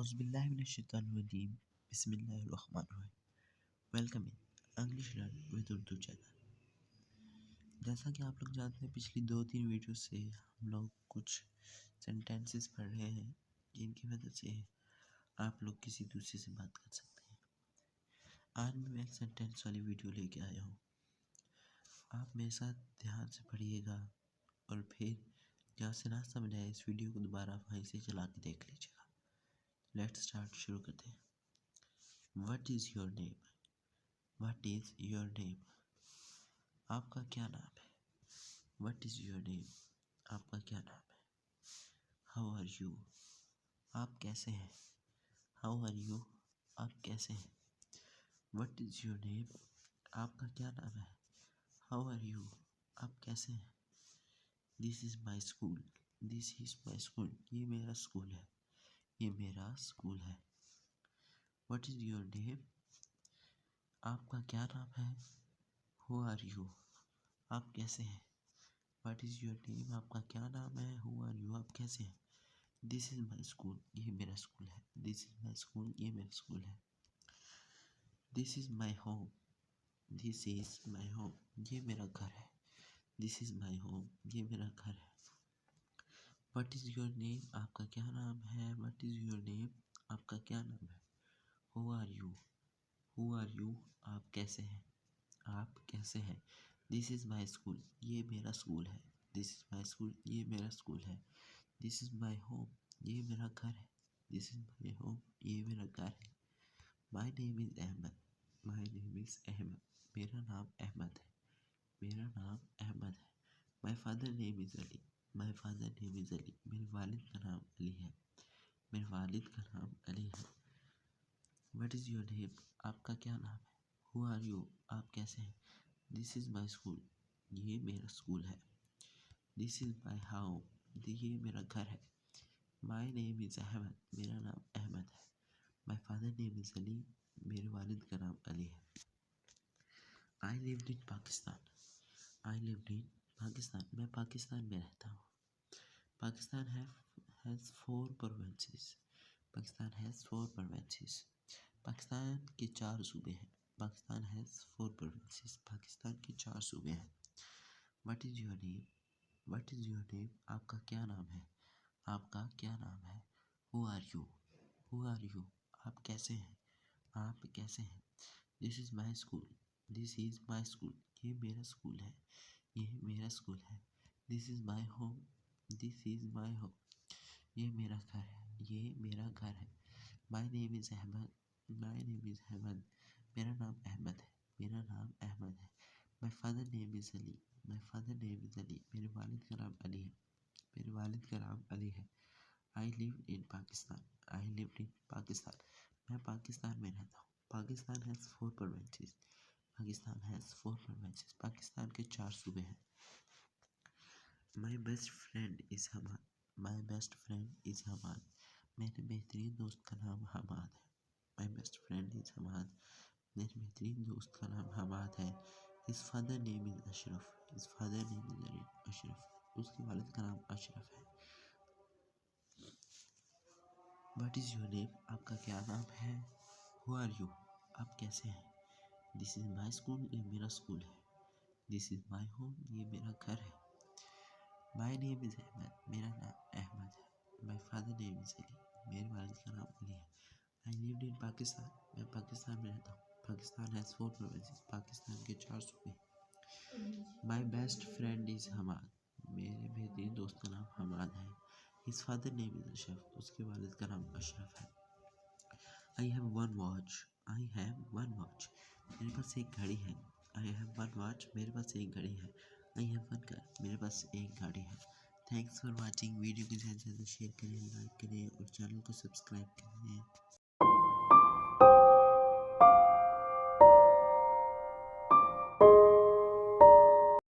أعوذ بالله من الشيطان الرجيم بسم الله الرحمن الرحیم welcome English learn with Urdu channel. جیسا کہ آپ لوگ جانتے ہیں پچھلی 2-3 ویڈیو سے ہم لوگ کچھ سینٹینسز پڑھ رہے ہیں جن کی وجہ سے آپ لوگ کسی دوسرے سے بات کر سکتے ہیں۔ آج میں ایک سینٹینس والی ویڈیو لے کے آیا ہوں، آپ میرے ساتھ دھیان سے پڑھیے گا اور پھر جہاں سے نہ سمجھ آئے اس ویڈیو کو دوبارہ وہیں سے چلا کے دیکھ لیجیے گا۔ لیٹس اسٹارٹ، شروع کرتے ہیں۔ What is your name? What is your name? آپ کا کیا نام ہے؟ What is your name? آپ کا کیا نام ہے؟ How are you? آپ کیسے ہیں؟ How are you? آپ کیسے ہیں؟ What is your name? آپ کا کیا نام ہے؟ How are you? آپ کیسے ہیں؟ This is my school. This is my school. یہ میرا اسکول ہے، یہ میرا اسکول ہے۔ What is your name? آپ کا کیا نام ہے؟ How are you? آپ کیسے ہیں؟ What is your name? آپ کا کیا نام ہے؟ How are you? آپ کیسے ہیں؟ This is my school. یہ میرا اسکول ہے۔ This is my school. یہ میرا اسکول ہے۔ This is my home. This is my home. یہ میرا گھر ہے۔ This is my home. یہ میرا گھر ہے۔ What is your name? آپ کا کیا نام ہے؟ What is your name? آپ کا کیا نام ہے؟ How are you? How are you? آپ کیسے ہیں؟ آپ کیسے ہیں؟ This is my school. یہ میرا اسکول ہے۔ This is my school. یہ میرا اسکول ہے۔ This is my home. یہ میرا گھر ہے۔ This is my home. یہ میرا گھر ہے۔ مائی نیم از احمد۔ مائی نیم از احمد۔ میرا نام احمد ہے۔ میرا نام احمد ہے۔ My father name is Ali. My father name is Ali. میرے والد کا نام علی ہے۔ میرے والد کا نام علی ہے۔ What is your name? آپ کا کیا نام ہے؟ How are you? آپ کیسے ہیں؟ This is my school. یہ میرا اسکول ہے۔ This is my home. یہ میرا گھر ہے۔ مائی نیم از احمد۔ میرا نام احمد ہے۔ My father name is Ali. میرے والد کا نام علی ہے۔ I lived in Pakistan. I lived in Pakistan. میں پاکستان میں رہتا ہوں۔ Pakistan has 4 provinces. Pakistan has 4 provinces. Pakistan کے 4 صوبے ہیں۔ Pakistan has 4 provinces. پاکستان کے 4 صوبے ہیں۔ What is your name? What is your name? آپ کا کیا نام ہے؟ آپ کا کیا نام ہے؟ How are you? How are you? آپ کیسے ہیں؟ آپ کیسے ہیں؟ This is my school. This is my school. یہ میرا اسکول ہے۔ یہ میرا اسکول ہے۔ This is my home. This is my home. یہ میرا گھر ہے۔ یہ میرا گھر ہے۔ مائی نیم از احمد۔ مائی نیم از احمد۔ میرا نام احمد ہے۔ میرا نام احمد ہے۔ My father name is Ali. My father name is Ali. میرے والد کا نام علی ہے۔ میرے والد کا نام علی ہے۔ I lived in Pakistan. I lived in Pakistan. میں پاکستان میں رہتا ہوں۔ Pakistan has 4 provinces. Pakistan has 4 provinces. Pakistan کے 4 صوبے ہیں۔ My best friend is Hammad. My best friend is Hammad. میرے بہترین دوست کا نام حماد ہے۔ My best friend is Hammad. میرے بہترین دوست کا نام حماد ہے۔ ہز فادر نیم از اشرف۔ ہز فادر نیم از اشرف۔ اس کے والد کا نام اشرف ہے۔ What is your name? آپ کا کیا نام ہے؟ How are you? آپ کیسے ہیں؟ This is my school. یہ میرا اسکول ہے۔ This is my home. یہ میرا گھر ہے۔ مائی نیم از احمد۔ میرا نام احمد ہے۔ My father name is Ali. میرے والد کا نام علی ہے۔ I lived in Pakistan. میں پاکستان میں رہتا ہوں۔ Pakistan has 4 provinces. پاکستان کے 4 صوبے ہیں۔ My best friend is Hammad. میرے بہترین دوست کا نام حماد ہے۔ ہز فادر نیم از اشرف۔ اس کے والد کا نام اشرف ہے۔ I have 1 watch. I have 1 watch. میرے پاس ایک گھڑی ہے۔ I have 1 watch. میرے پاس ایک گھڑی ہے۔ آئی ہیو 1 کار۔ میرے پاس ایک گاڑی ہے۔ Thanks for watching. ویڈیو کو زیادہ سے زیادہ شیئر کریں، لائک کریں اور چینل کو سبسکرائب کریں۔